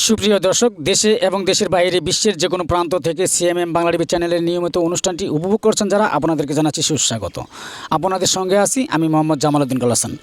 সুপ্রিয় দর্শক, দেশে এবং দেশের বাইরে বিশ্বের যে কোনো প্রান্ত থেকে সিএমএম বাংলা টিভি চ্যানেলের নিয়মিত অনুষ্ঠানটি উপভোগ করছেন যারা, আপনাদেরকে জানাচ্ছি সুস্বাগত। আপনাদের সঙ্গে আছি আমি মোহাম্মদ জামাল উদ্দিন হাসান।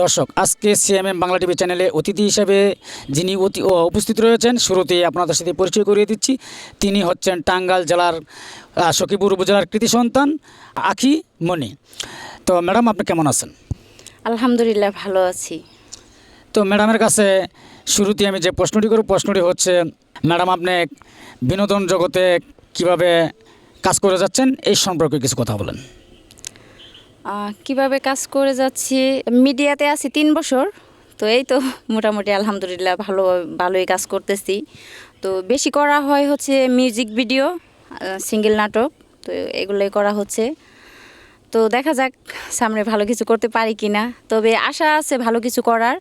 দর্শক, আজকে সিএমএম বাংলা টিভি চ্যানেলে অতিথি হিসাবে যিনি উপস্থিত রয়েছেন, শুরুতেই আপনাদের সাথে পরিচয় করিয়ে দিচ্ছি। তিনি হচ্ছেন টাঙ্গাইল জেলার সখীপুর উপজেলার কৃতি সন্তান আখি মনি। তো ম্যাডাম, আপনি কেমন আছেন? আলহামদুলিল্লাহ, ভালো আছি। তো ম্যাডামের কাছে শুরুতে আমি যে প্রশ্নটি করব, প্রশ্নটি হচ্ছে, ম্যাডাম আপনি বিনোদন জগতে কিভাবে কাজ করে যাচ্ছেন এই সম্পর্কে কিছু কথা বলেন। কিভাবে কাজ করে যাচ্ছি, মিডিয়াতে আছি 3 বছর। তো এই তো মোটামুটি আলহামদুলিল্লাহ ভালোই কাজ করতেছি। তো বেশি করা হয় হচ্ছে মিউজিক ভিডিও, সিঙ্গেল নাটক, তো এগুলোই করা হচ্ছে। তো দেখা যাক সামনে ভালো কিছু করতে পারি কি না, তবে আশা আছে ভালো কিছু করার।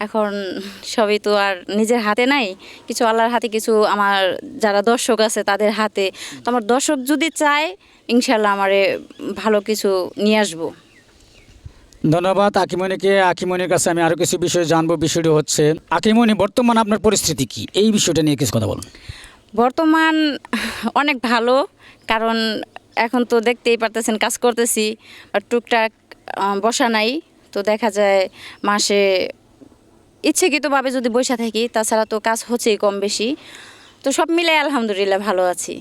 এখন সবই তো আর নিজের হাতে নাই, কিছু আল্লাহর হাতে, কিছু আমার যারা দর্শক আছে তাদের হাতে। তো আমার দর্শক যদি চায়, ইনশাল্লাহ আমারে ভালো কিছু নিয়ে আসবো। ধন্যবাদ আকিমণিকে। আকিমণির কাছে আমি আরও কিছু বিষয় জানবো। বিষয়টি হচ্ছে, আকিমণি বর্তমান আপনার পরিস্থিতি কি, এই বিষয়টা নিয়ে কিছু কথা বলুন। বর্তমান অনেক ভালো, কারণ এখন তো দেখতেই পারতেছেন কাজ করতেছি, আর টুকটাক বসা নাই। তো দেখা যায় মাসে ইচ্ছাকৃতভাবে যদি বসে থাকি, তাছাড়া তো কাজ হচ্ছেই কম বেশি। তো সব মিলে আলহামদুলিল্লাহ ভালো আছি।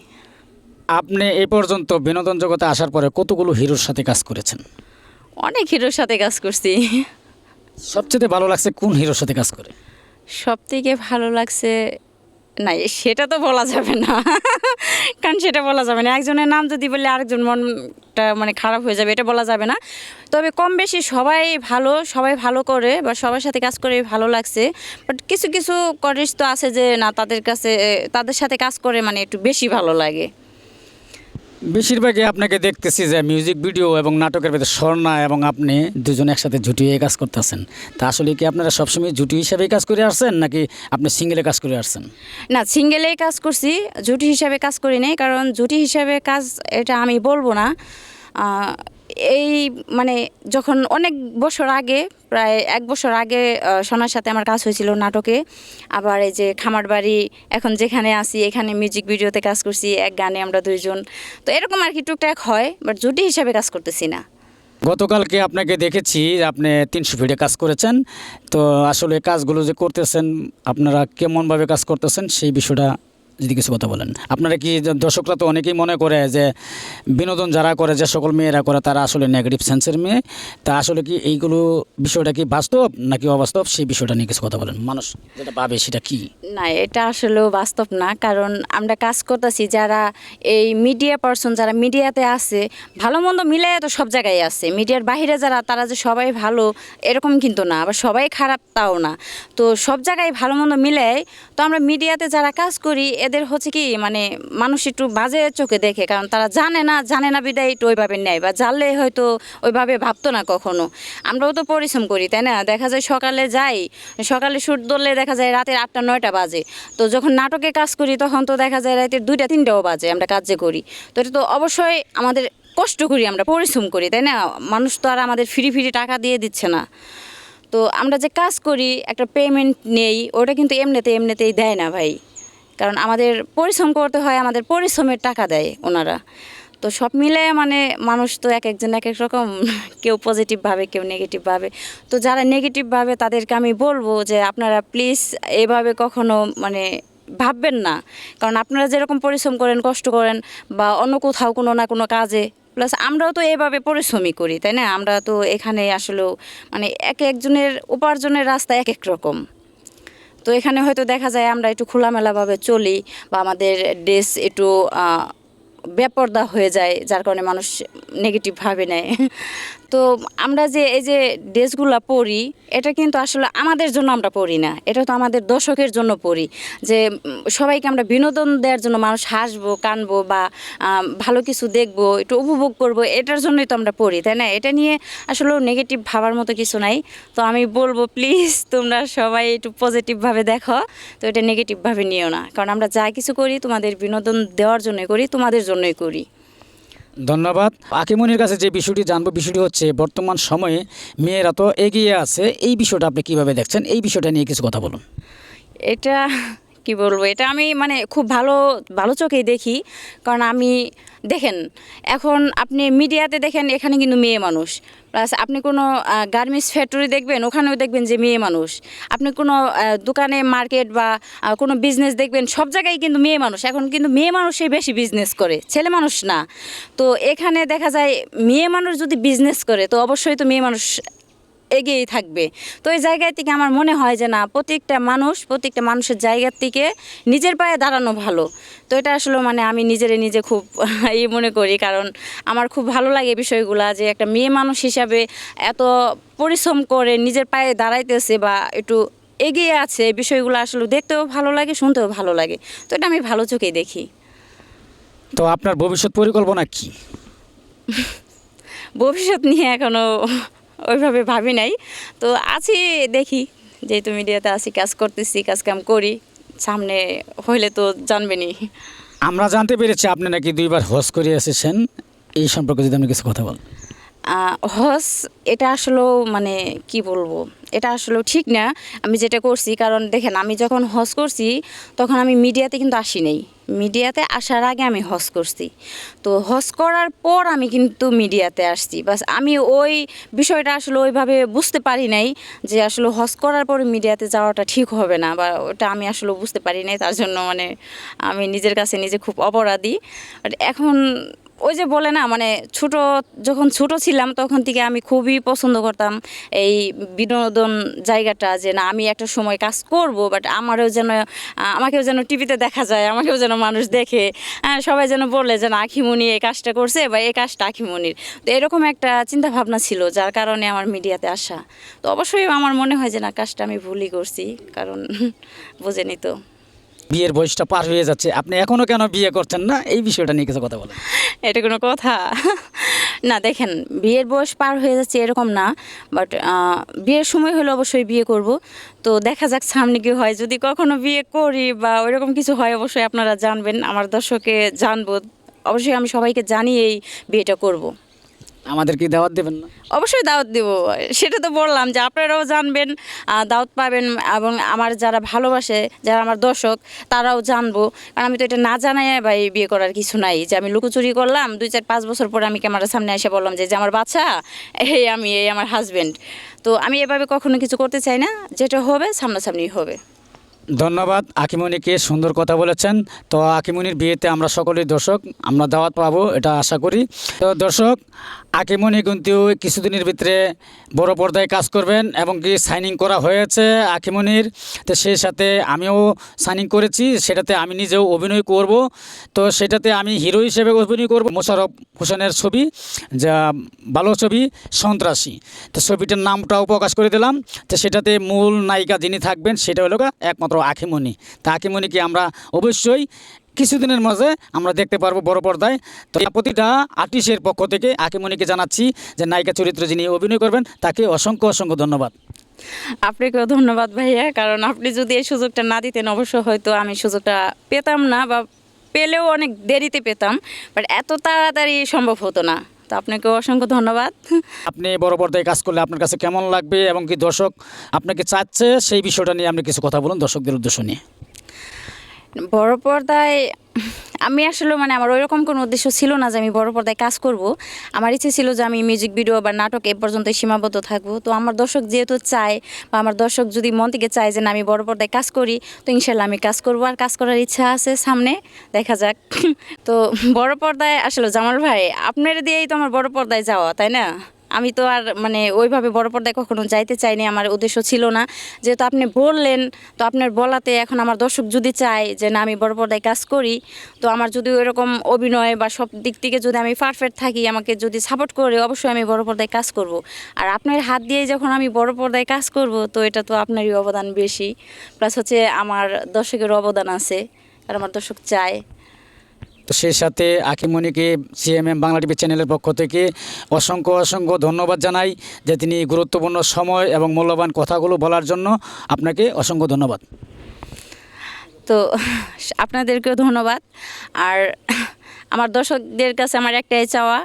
আপনি এই পর্যন্ত বিনোদন জগতে আসার পরে কতগুলো হিরোর সাথে কাজ করেছেন? অনেক হিরোর সাথে কাজ করছি। সবচেয়ে ভালো লাগছে কোন হিরোর সাথে কাজ করে? সব থেকে ভালো লাগছে, না সেটা তো বলা যাবে না, কারণ সেটা বলা যাবে না। একজনের নাম যদি বললে আরেকজন মনটা খারাপ হয়ে যাবে, এটা বলা যাবে না। তবে কম বেশি সবাই ভালো করে, বা সবার সাথে কাজ করে ভালো লাগছে। বাট কিছু কিছু কলেজ তো আছে যে না, তাদের সাথে কাজ করে একটু বেশি ভালো লাগে। বেশিরভাগই আপনাকে দেখতেছি যে মিউজিক ভিডিও এবং নাটকের ভেতরে স্বর্ণা এবং আপনি দুজন একসাথে জুটি হয়ে কাজ করতেছেন। তা আসলে কি আপনারা সবসময় জুটি হিসাবেই কাজ করে আসছেন, নাকি আপনি সিঙ্গেলে কাজ করে আসছেন? না, সিঙ্গেলেই কাজ করছি, জুটি হিসাবে কাজ করি নাই। কারণ জুটি হিসাবে কাজ এটা আমি বলবো না। এই যখন অনেক বছর আগে, প্রায় 1 বছর আগে সোনার সাথে আমার কাজ হয়েছিল নাটকে। আবার এই যে খামার বাড়ি, এখন যেখানে আছি এখানে মিউজিক ভিডিওতে কাজ করছি, এক গানে আমরা 2 জন। তো এরকম আর কি টুকটাক হয়, বাট জুটি হিসাবে কাজ করতেছি না। গতকালকে আপনাকে দেখেছি আপনি 300 ফিটে কাজ করেছেন। তো আসলে কাজগুলো যে করতেছেন, আপনারা কেমনভাবে কাজ করতেছেন সেই বিষয়টা যদি কিছু কথা বলেন। আপনারা কি, দর্শকরা তো অনেকেই মনে করে যে বিনোদন যারা করে, যে সকল মেয়েরা করে, তারা আসলে নেগেটিভ সেন্সের মেয়ে। তা আসলে কি এইগুলো বিষয়টা কি বাস্তব নাকি অবাস্তব, সেই বিষয়টা নিয়ে কিছু কথা বলেন। মানুষ যেটা ভাবে সেটা কি? না, এটা আসলেও বাস্তব না। কারণ আমরা কাজ করতেছি, যারা এই মিডিয়া পার্সন, যারা মিডিয়াতে আছে, ভালো মন্দ মিলে তো সব জায়গায় আছে। মিডিয়ার বাইরে যারা, তারা যে সবাই ভালো এরকম কিন্তু না, আবার সবাই খারাপ তাও না। তো সব জায়গায় ভালো মন্দ মিলে, তো আমরা মিডিয়াতে যারা কাজ করি এদের হচ্ছে কি মানুষ একটু বাজে চোখে দেখে, কারণ তারা জানে না বিদায় একটু ওইভাবে নেয়, বা জানলে হয়তো ওইভাবে ভাবতো না কখনো। আমরাও তো পরিশ্রম করি, তাই না? দেখা যায় সকালে শ্যুট ধরলে দেখা যায় রাতের 8টা-9টা বাজে। তো যখন নাটকে কাজ করি তখন তো দেখা যায় রাতের 2টা-3টাও বাজে আমরা কাজে করি। তো এটা তো অবশ্যই আমাদের কষ্ট করি, আমরা পরিশ্রম করি, তাই না? মানুষ তো আর আমাদের ফ্রি টাকা দিয়ে দিচ্ছে না। তো আমরা যে কাজ করি, একটা পেমেন্ট নেই, ওটা কিন্তু এমনিতেই দেয় না ভাই। কারণ আমাদের পরিশ্রম করতে হয়, আমাদের পরিশ্রমের টাকা দেয় ওনারা। তো সব মিলে মানুষ তো একজন এক রকম, কেউ পজিটিভ ভাবে, কেউ নেগেটিভ ভাবে। তো যারা নেগেটিভ ভাবে তাদেরকে আমি বলবো যে আপনারা প্লিজ এভাবে কখনো ভাববেন না। কারণ আপনারা যেরকম পরিশ্রম করেন, কষ্ট করেন, বা অন্য কোথাও কোনো না কোনো কাজে, প্লাস আমরাও তো এভাবে পরিশ্রমই করি, তাই না? আমরা তো এখানে আসলেও একজনের উপার্জনের রাস্তা এক রকম। তো এখানে হয়তো দেখা যায় আমরা একটু খোলামেলাভাবে চলি, বা আমাদের ড্রেস একটু বেপরদা হয়ে যায়, যার কারণে মানুষ নেগেটিভ ভাবে নেয়। তো আমরা যে এই যে ড্রেসগুলো পরি, এটা কিন্তু আসলে আমাদের জন্য আমরা পরি না, এটা তো আমাদের দর্শকের জন্য পরি। যে সবাইকে আমরা বিনোদন দেওয়ার জন্য, মানুষ হাসবো, কানবো, বা ভালো কিছু দেখবো, একটু উপভোগ করবো, এটার জন্যই তো আমরা পড়ি, তাই না? এটা নিয়ে আসলে নেগেটিভ ভাবার মতো কিছু নাই। তো আমি বলবো প্লিজ তোমরা সবাই একটু পজিটিভভাবে দেখো, তো এটা নেগেটিভভাবে নিও না। কারণ আমরা যা কিছু করি তোমাদের বিনোদন দেওয়ার জন্যই করি, তোমাদের জন্যই করি। ধন্যবাদ। আকিমনির কাছে যে বিষয়টি জানবো, বিষয়টি হচ্ছে বর্তমান সময়ে মেয়েরা তো এগিয়ে আছে, এই বিষয়টা আপনি কিভাবে দেখছেন, এই বিষয়টা নিয়ে কিছু কথা বলুন। এটা কি বলবো, এটা আমি মানে খুব ভালো ভালো চোখেই দেখি। কারণ আমি দেখেন, এখন আপনি মিডিয়াতে দেখেন এখানে কিন্তু মেয়ে মানুষ, প্লাস আপনি কোনো গার্মেন্টস ফ্যাক্টরি দেখবেন, ওখানেও দেখবেন যে মেয়ে মানুষ। আপনি কোনো দোকানে মার্কেট বা কোনো বিজনেস দেখবেন, সব জায়গায় কিন্তু মেয়ে মানুষ। এখন কিন্তু মেয়ে মানুষই বেশি বিজনেস করে, ছেলে মানুষ না। তো এখানে দেখা যায় মেয়ে মানুষ যদি বিজনেস করে তো অবশ্যই তো মেয়ে মানুষ এগিয়েই থাকবে। তো এই জায়গায় থেকে আমার মনে হয় যে না, প্রত্যেকটা মানুষের জায়গার থেকে নিজের পায়ে দাঁড়ানো ভালো। তো এটা আসলে মানে আমি নিজে খুব মনে করি, কারণ আমার খুব ভালো লাগে বিষয়গুলা, যে একটা মেয়ে মানুষ হিসাবে এত পরিশ্রম করে নিজের পায়ে দাঁড়াইতেছে বা একটু এগিয়ে আছে, এই বিষয়গুলো আসলে দেখতেও ভালো লাগে, শুনতেও ভালো লাগে। তো এটা আমি ভালো চোখেই দেখি। তো আপনার ভবিষ্যৎ পরিকল্পনা কি? ভবিষ্যৎ নিয়ে এখনও ওইভাবে ভাবি নাই। তো আছি, দেখি, যেহেতু মিডিয়াতে আছি, কাজ করতেছি, কাজকাম করি, সামনে হইলে তো জানবেনই। আমরা জানতে পেরেছি আপনি নাকি 2বার হজ করে এসেছেন, এই সম্পর্কে যদি আপনি কিছু কথা বলেন। হজ এটা আসলেও মানে কি বলবো, এটা আসলেও ঠিক না আমি যেটা করছি। কারণ দেখেন, আমি যখন হজ করছি তখন আমি মিডিয়াতে কিন্তু আসি নাই। মিডিয়াতে আসার আগে আমি হজ করছি। তো হজ করার পর আমি কিন্তু মিডিয়াতে আসছি। বাস আমি ওই বিষয়টা আসলে ওইভাবে বুঝতে পারি নাই যে আসলে হজ করার পরে মিডিয়াতে যাওয়াটা ঠিক হবে না, বা ওটা আমি আসলে বুঝতে পারি নাই। তার জন্য মানে আমি নিজের কাছে নিজে খুব অপরাধী। বাট এখন ওই যে বলে না, মানে যখন ছোট ছিলাম তখন থেকে আমি খুবই পছন্দ করতাম এই বিনোদন জায়গাটা, যে না আমি একটা সময় কাজ করব, বাট আমাকেও যেন টিভিতে দেখা যায়, আমাকেও যেন মানুষ দেখে, সবাই যেন বলে যে না আখিমণি এই কাজটা করছে বা এই কাজটা আখিমণির। তো এরকম একটা চিন্তা ভাবনা ছিল, যার কারণে আমার মিডিয়াতে আসা। তো অবশ্যই আমার মনে হয় যে না, কাজটা আমি ভুলই করছি, কারণ বোঝেনি তো। বিয়ের বয়সটা পার হয়ে যাচ্ছে, আপনি এখনও কেন বিয়ে করছেন না, এই বিষয়টা নিয়ে কিছু কথা বলেন। এটা কোনো কথা? না দেখেন, বিয়ের বয়স পার হয়ে যাচ্ছে এরকম না, বাট বিয়ের সময় হলে অবশ্যই বিয়ে করব। তো দেখা যাক সামনে কি হয়, যদি কখনো বিয়ে করি বা ওইরকম কিছু হয় অবশ্যই আপনারা জানবেন, আমার দর্শকে জানবো। অবশ্যই আমি সবাইকে জানিয়েই বিয়েটা করব। আমাদের কি দাওয়াত দেবেন না? অবশ্যই দাওয়াত দেব, সেটা তো বললাম যে আপনারাও জানবেন, দাওয়াত পাবেন, এবং আমার যারা ভালোবাসে, যারা আমার দর্শক, তারাও জানবো। কারণ আমি তো এটা না জানাই বা এই বিয়ে করার কিছু নাই, যে আমি লুকোচুরি করলাম 2-4-5 বছর পরে আমি ক্যামেরার সামনে এসে বললাম যে আমার বাচ্চা, এই আমার হাজব্যান্ড। তো আমি এভাবে কখনো কিছু করতে চাই না, যেটা হবে সামনাসামনি হবে। ধন্যবাদ আকিমণিকে, সুন্দর কথা বলেছেন। তো আকিমণির বিয়েতে আমরা সকলেই দর্শক, আমরা দাওয়াত পাবো এটা আশা করি। তো দর্শক, আকিমণি কিন্তু কিছুদিনের ভিতরে বড় পর্দায় কাজ করবেন, এবং কি সাইনিং করা হয়েছে আকিমণির। তো সেই সাথে আমিও সাইনিং করেছি, সেটাতে আমি নিজেও অভিনয় করব। তো সেটাতে আমি হিরো হিসেবে অভিনয় করব। মোশাররফ হোসেনের ছবি, যা ভালো ছবি, সন্ত্রাসী। তো ছবিটার নামটাও প্রকাশ করে দিলাম। তো সেটাতে মূল নায়িকা যিনি থাকবেন সেটা হলো একমাত্র আখিমণি। তা আখিমণিকে আমরা অবশ্যই কিছুদিনের মাঝে আমরা দেখতে পারবো বড় পর্দায়। তো প্রতিটা আর্টিস্টের পক্ষ থেকে আখিমণিকে জানাচ্ছি যে নায়িকা চরিত্রে যিনি অভিনয় করবেন তাকে অসংখ্য ধন্যবাদ। আপনাকেও ধন্যবাদ ভাইয়া, কারণ আপনি যদি এই সুযোগটা না দিতেন অবশ্য হয়তো আমি সুযোগটা পেতাম না, বা পেলেও অনেক দেরিতে পেতাম, বাট এত তাড়াতাড়ি সম্ভব হতো না। তো আপনাকেও অসংখ্য ধন্যবাদ। আপনি বড় পর্দায় কাজ করলে আপনার কাছে কেমন লাগবে, এবং কি দর্শক আপনাকে চাচ্ছে, সেই বিষয়টা নিয়ে আপনি কিছু কথা বলুন দর্শকদের উদ্দেশ্য নিয়ে। বড় পর্দায় আমি আসলে মানে আমার ওইরকম কোনো উদ্দেশ্য ছিল না যে আমি বড় পর্দায় কাজ করব। আমার ইচ্ছে ছিল যে আমি মিউজিক ভিডিও বা নাটক এ পর্যন্ত সীমাবদ্ধ থাকবো। তো আমার দর্শক যেহেতু চায়, বা আমার দর্শক যদি মন থেকে চায় যে না আমি বড় পর্দায় কাজ করি, তো ইনশাল্লাহ আমি কাজ করব, আর কাজ করার ইচ্ছা আছে সামনে, দেখা যাক। তো বড় পর্দায় আসলে জামাল ভাই আপনার দিয়েই তো আমার বড় পর্দায় যাওয়া, তাই না? আমি তো আর মানে ওইভাবে বড় পর্দায় কখনো যাইতে চাইনি, আমার উদ্দেশ্য ছিল না। যেহেতু আপনি বললেন, তো আপনার বলাতে এখন আমার দর্শক যদি চায় যে না আমি বড় পর্দায় কাজ করি, তো আমার যদি ওইরকম অভিনয় বা সব দিক থেকে যদি আমি পারফেক্ট থাকি, আমাকে যদি সাপোর্ট করে, অবশ্যই আমি বড় পর্দায় কাজ করব। আর আপনার হাত দিয়েই যখন আমি বড় পর্দায় কাজ করব, তো এটা তো আপনারই অবদান বেশি, প্লাস হচ্ছে আমার দর্শকের অবদান আছে, আর আমার দর্শক চায়। তো সেই সাথে আখিমণিকে সিএমএম বাংলা টিভি চ্যানেলের পক্ষ থেকে অসংখ্য ধন্যবাদ জানাই, যে তিনি গুরুত্বপূর্ণ সময় এবং মূল্যবান কথাগুলো বলার জন্য আপনাকে অসংখ্য ধন্যবাদ। তো আপনাদেরকেও ধন্যবাদ। আর আমার দর্শকদের কাছে আমার একটাই চাওয়া,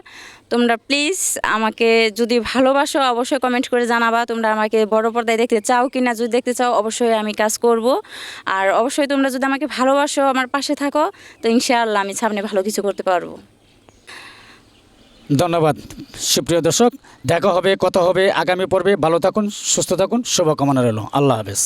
তোমরা প্লিজ আমাকে যদি ভালোবাসো অবশ্যই কমেন্ট করে জানাবা তোমরা আমাকে বড় পর্দায় দেখতে চাও কি না। যদি দেখতে চাও অবশ্যই আমি কাজ করব। আর অবশ্যই তোমরা যদি আমাকে ভালোবাসো, আমার পাশে থাকো, তো ইনশাআল্লাহ আমি সামনে ভালো কিছু করতে পারবো। ধন্যবাদ সুপ্রিয় দর্শক, দেখা হবে, কথা হবে আগামী পর্বে। ভালো থাকুন, সুস্থ থাকুন, শুভকামনা রইল। আল্লাহ হাফেজ।